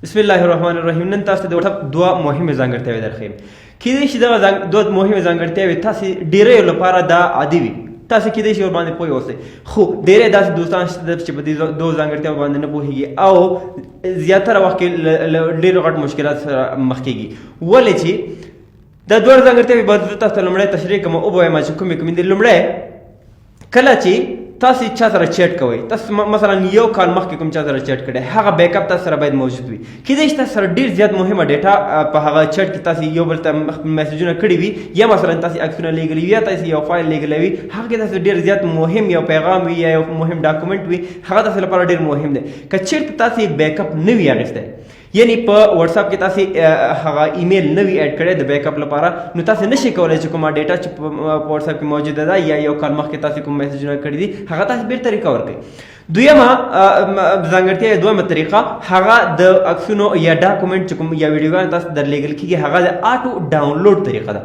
بسم الله الرحمن الرحیم. نن تاسو ته د وټاپ دوه مهمه ځانګړتیاوې درخیم. کېدای شي دغه دوه مهمه ځانګړتیاوې تاسو ډېرې لپاره دا عادي وي، تاسو کېدای شي ور باندې پوه اوسئ، خو ډېرې داسې دوستان شته چې په دې دوه ځانګړتیاوو باندې نه پوهېږي او زیاتره وخت کې له ډېرو غټ مشکلات سره مخ کېږي. ولې چې دا دوه ځانګړتیاوې به زه تاسو ته لومړی تشریح کوم او ووایم چې کومې کومې دي. لومړی کله چې تاسو چا سره چیټ کوئ، تاسو مثلا یو کال مخکې کوم چا سره چیټ کړی، هغه بیک اپ تاسو سره باید موجود وي. کېدای شي تاسو سره ډېر زیات مهمه ډیټا په هغه چیټ کې تاسو یو بل ته میسجونه کړي وي، یا مثلا تاسو عکسونه لیږلي وي، یا تاسو یو فایل لیږلی وي، هغه کې تاسو ډېر زیات مهم یو پیغام وي یا یو مهم ډاکومنټ وي، هغه تاسو لپاره ډېر مهم دی. که چیرته تاسو بیک اپ نه وي اخیستی، یعنی په واتس اپ کې تاسو هغه ایمیل نه وي اډ کړی د بیک اپ لپاره، نو تاسو نشئ کولی چې کومه ډیټا چې په واتس اپ کې موجوده ده یا یو کال مخکې تاسو کوم میسجونه کړي دي هغه تاسو بیرته ریکور کړئ. دویمه ځانګړتیا یا دویمه طریقه هغه د عکسونو یا ډاکومنټ چې کوم یا ویډیوګانې تاسو درلیږل کېږي هغه د آټو ډاونلوډ طریقه ده.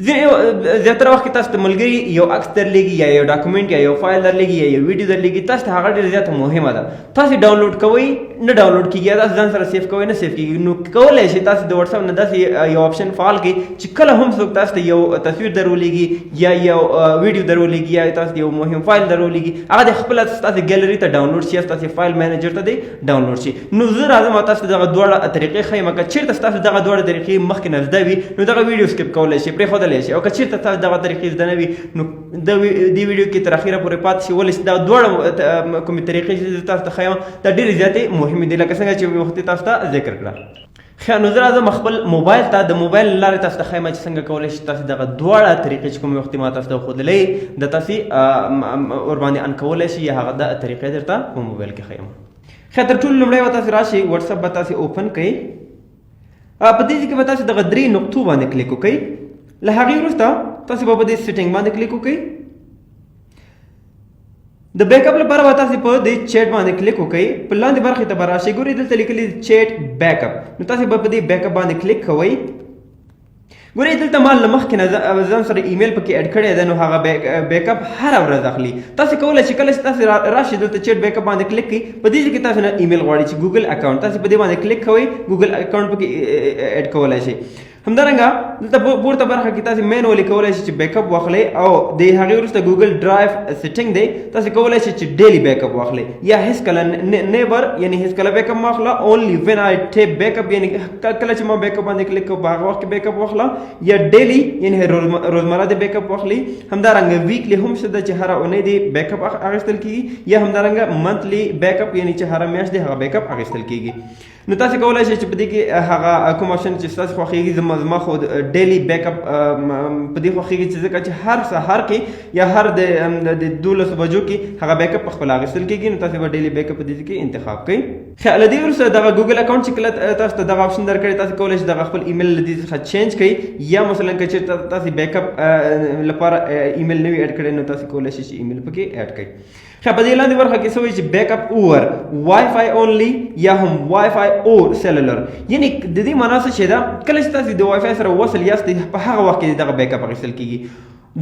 زیاتره وخت کې تاسو ته ملګري یو عکس درلیږي یا یو ډاکومنټ یا یو فایل درلیږي یا یو ویډیو درلیږي، تاسو ته هغه ډېره زیاته مهمه ده. تاسو ډاونلوډ کوئ نه ډاونلوډ کېږي، یا تاسو ځان سره سیف کوئ نه سیف کېږي. نو کولی شئ تاسو د واتس اپ نه داسې یو آپشن فعال کړئ چې کله هم څوک تاسو ته یو تصویر درولېږي یا یو ویډیو درولېږي یا تاسو یو مهم فایل درولېږي، هغه د خپله تاسو ګیلري ته ډاونلوډ شي، تاسو فایل مینیجر ته دی ډاونلوډ شي. نو زه راځم او تاسو ته دغه دواړه طریقې ښیم. که چېرته ستاسو دغه دواړه طریقې مخکې نه زده وي نو دغه ویډیو سکپ کولی شئ، پرېښودلی شئ. او که چېرته تاسو دغه طریقې زده نه وي نو دې ویډیو کې تر اخره پورې پاتې شئ. ولې چې دا دواړه کومې طریقې چې زه تاسو ته ښیم دا ډېرې زیاتې مهمې دي، لکه څنګه چې وختي تاسو ته ذکر کړه. ښه، نو زه راځم خپل موبایل ته، د موبایل له لارې تاسو ته ښیم چې څنګه کولی شئ تاسو دغه دواړه طریقې چې کومې وختي ما تاسو ته ښودلې د تاسو ورباندې ان کولی شئ، یا هغه د طریقې درته په موبایل کې ښیم. ښه، تر ټولو لومړی به تاسو راشئ، واتس اپ به تاسو اوپن کړئ. په دې ځای کې به تاسو دغه درې نقطو باندې کلیک وکړئ. له هغې وروسته تاسو به په دې سیټینګ باندې کلیک وکړئ. د بیک اپ لپاره به تاسو په دې چیټ باندې کلیک وکړئ. په لاندې برخې ته به راشئ، ګورئ دلته لیکلي چیټ بیک اپ، نو تاسو به په دې بیک اپ باندې کلیک کوئ. ګورئ دلته ما له مخکې نه ځان سره ایمیل پکې اډ کړی دی، نو هغه بیک اپ هره ورځ اخلي. تاسو کولی شئ کله چې تاسو راشئ دلته چیټ بیک اپ باندې کلیک کړئ، په دې کې تاسو نه ایمیل غواړئ چې ګوګل اکاونټ، تاسو په دې باندې کلیک کوئ، ګوګل اکاونټ پکې اډ کولی شئ. همدارنګه دلته پورته برخه کې تاسو مینولی کولی شئ چې بیک اپ واخلئ، او د هغې وروسته ګوګل ډرایو سیټینګ دی، تاسو کولی شئ چې ډیلی بیک اپ واخلئ، یا هېڅکله نیور یعنې هېڅکله بیک اپ مه اخله، اونلی وین آی ټیپ بیک اپ یعنې کله چې ما بیک اپ باندې کلیک کوم په هغه وخت کې بیک اپ واخله، یا ډیلی یعنې روزمره د بیک اپ واخلئ. همدارنګه ویکلی هم شته چې هره اونۍ د بیک اپ اخیستل کېږي، یا همدارنګه منتلی بیک اپ یعنې چې هره میاشت د هغه بیک اپ اخیستل کېږي. نو تاسو کولی شئ چې په دې کې هغه کوم آپشن چې ستاسو خوښېږي، زما خو ډیلی بیک اپ په دې خوښېږي چې ځکه چې هر سهار کې یا هر د 12 بجو کې هغه بیک اپ خپل اخیستل کېږي، نو تاسو به ډیلی بیک اپ په دې کې انتخاب کړئ. ښه، له دې وروسته دغه ګوګل اکاونټ چې کله تاسو ته دغه آپشن درکړی، تاسو کولی شئ دغه خپل ایمیل له دې څخه چینج کړئ، یا مثلا که چېرته تاسو بیک اپ لپاره ایمیل نه وي اډ کړی نو تاسو کولی شئ چې ایمیل پکې اډ کړئ. ښه، په دې لاندې برخه کې څه وایي چې بیک اپ اوور وائی فای اونلی یا هم وائی فای اور سیلولر، یعنې د دې معنا څه شی ده؟ کله چې تاسو د وائی فای سره وصل یاست په هغه وخت کې دغه بیک اپ اخیستل کېږي.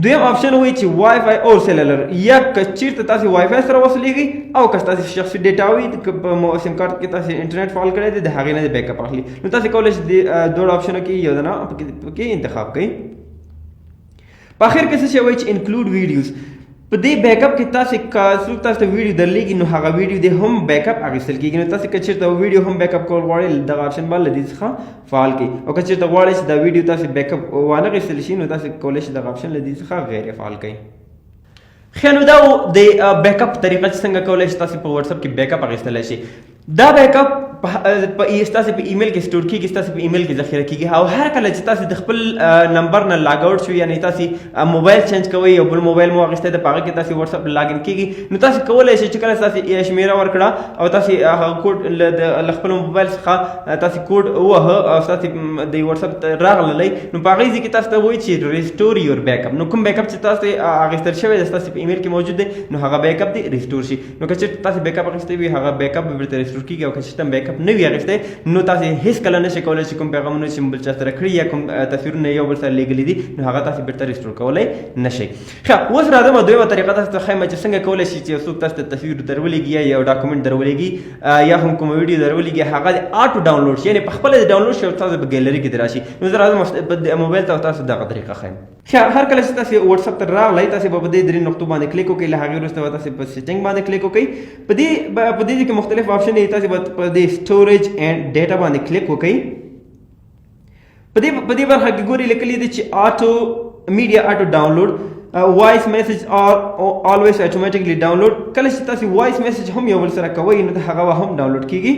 دویم آپشن وایي چې وائی فای اور سیلولر، یا که چېرته تاسو وائی فای سره وصلېږي او که تاسو شخصي ډیټا وي په سیم کارت کې تاسو انټرنیټ فعال کړی دی د هغې نه د بیک اپ اخلي، نو تاسو کولی شئ د دواړو آپشنو کې یو دانه پکې انتخاب کړئ. په اخر کې څه شی وایي چې انکلوډ ویډیوز، په دې بیک اپ کې تاسو که څوک تاسو ته ویډیو درلیږي نو هغه ویډیو د هم بیک اپ اخیستل کېږي. نو تاسو که چېرته ویډیو هم بیک اپ کول غواړئ دغه آپشن به له دې څخه فعال کړئ، او که چېرته غواړئ چې دا ویډیو تاسو بیک اپ وانه اخیستل شي نو تاسو کولی شئ دغه آپشن له دې څخه غیر فعال کړئ. ښه، نو دا د بیک اپ طریقه چې څنګه کولی شئ تاسو په واتس اپ کې بیک اپ اخیستلی شئ. دا بیک اپ ستاسو په ایمیل کې سټور کېږي، ستاسو په ایمیل کې ذخیره کېږي، او هر کله چې تاسو د خپل نمبر نه لاګ آوټ شوئ، یعنې تاسو موبایل چینج کوئ، یو بل موبایل مو اخیستی دی، په هغه کې تاسو واتس اپ لاګ ان کېږي، نو تاسو کولی شئ چې کله تاسو شمېره ورکړه او تاسو هغه کوډ له خپل موبایل څخه تاسو کوډ ووهه او تاسو د واتس اپ راغللی، نو په هغې ځای کې تاسو ته وایي چې ریسټور یور بیک اپ، نو کوم بیک اپ چې تاسو اخیستل شوی دی ستاسو په ایمیل کې موجود دی نو هغه بیک اپ دې ریسټور شي. نو که چېرته تاسو بیک اپ اخیستی وي هغه بیک اپ به بېرته ریسټور کېږي، او که چېرته بیک اپ اپ نه وي اخیستی نو تاسې هیڅ کله نشئ کولی چې کوم پیغامونه چې بل چا سره کړي یا کوم تصویرونه یو بل سره لیږلي دي نو هغه تاسې بیرته ریسټور کولی نشئ. ښه اوس راځم دویمه طریقه تاسو ته ښیم چې څنګه کولی شي چې یو څوک تاسو ته تصویر درولېږي یا یو ډاکومنټ درولېږي یا هم کومه ویډیو درولېږي هغه د آټو ډاونلوډ شي یعنې په خپله د ډاونلوډ شي او تاسو په ګیلري کې دې راشي. نو زه راځم په موبایل ته تاسو دغه طریقه ښیم. ښه هر کله چې تاسې وټساپ ته راغلی تاسې به په دې 3 نقطو باندې کلیک وکړئ له هغې وروسته به تاسې په سیټنګ باندې کلیک وکړئ. په دې کې مختلف آپشن دي تاسې به په دې سټوریج اینډ ډیټا باندې کلیک وکړئ. په دې برخه کې ګورئ لیکلي دي چې آټو میډیا آټو ډاونلوډ وایس میسج آر always automatically download. کله چې تاسې وایس میسج هم یو بل سره کوئ نو هغه به هم ډاونلوډ کیږي.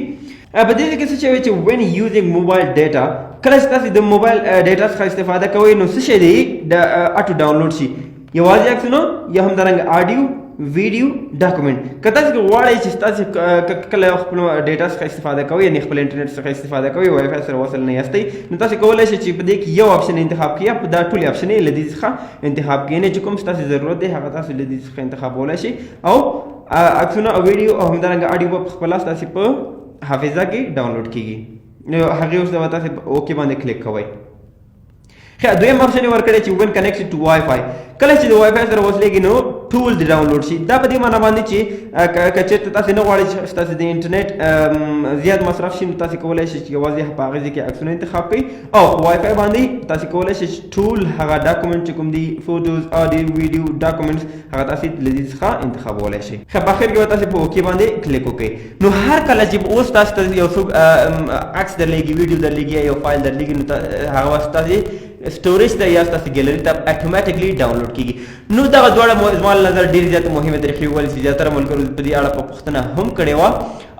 په دې کې څه شی چې when using mobile data کله چې تاسې د موبایل ډیټا څخه استفاده کوئ نو څه شی دی د آټو ډاونلوډ شي یوازې عکسونه یا همدارنګه آډیو ویډیو ډاکومنټ. که تاسې غواړئ چې تاسې کله خپل ډیټا څخه استفاده کوئ یعنې خپل انټرنیټ څخه استفاده کوئ وای فای سره وصل نه یاستئ نو تاسې کولی شئ چې په دې کې یو آپشن انتخاب کړئ یا په دا ټولې آپشنې له دې څخه انتخاب کړئ یعنې چې کوم ستاسې ضرورت دی هغه تاسو له دې څخه انتخابولی شئ او عکسونه او ویډیو او همدارنګه آډیو به پخپله ستاسې په حافظه کې ډاونلوډ کیږي. نو هغې اوس به تاسې اوکې باندې کلیک کوئ. ښه دویم آپشن یې ورکړی چې when connected to Wi-Fi کله چې د وای فای سره وصلېږي نو ټول د ډاونلوډ شي. دا په دې معنی باندې چې که چېرته تاسې نه غواړئ چې ستاسې د انټرنیټ زیات مصرف شي نو تاسې کولی شئ چې یوازې په هغې ځای کې عکسونه انتخاب کړئ او په وای فای باندې تاسې کولی شئ چې ټول هغه ډاکومنټ چې کوم دي فوټوز آډیو ویډیو ډاکومنټس هغه تاسې له دې څخه انتخابولی شئ. ښه په اخر کې به تاسې په اوکې باندې کلیک وکړئ. نو هر کله چې اوس تاسو ته یو څوک عکس درلېږي ویډیو درلېږي یا یو فایل درلېږي نو هغه به ستاسې سټوریج ته یا ستاسې ګیلري ته اتوماتیکلی ډاونلوډ کیږي. نو دغه دواړه زما له نظر ډېرې زیاتې مهمې طریقې ولې چې زیاتره ملګرو په دې اړه په پوښتنه هم کړې وه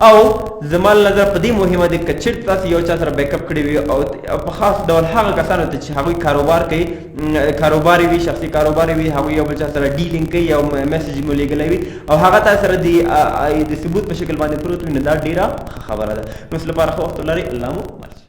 او زما له نظر په دې مهمه ده که چېرته تاسې یو چا سره بیک اپ کړی وي او په خاص ډول هغه کسانو ته چې هغوی کاروبار کوي کاروبار وي شخصي کاروبار وي هغوی یو بل چا سره ډیلینګ کوي او میسج مو لیږلی وي او هغه تاسو سره د ثبوت په شکل باندې پروت وي نو دا ډېره ښه خبره ده. نو اوس لپاره ښه وخت ولرئ. الله مو مرسي.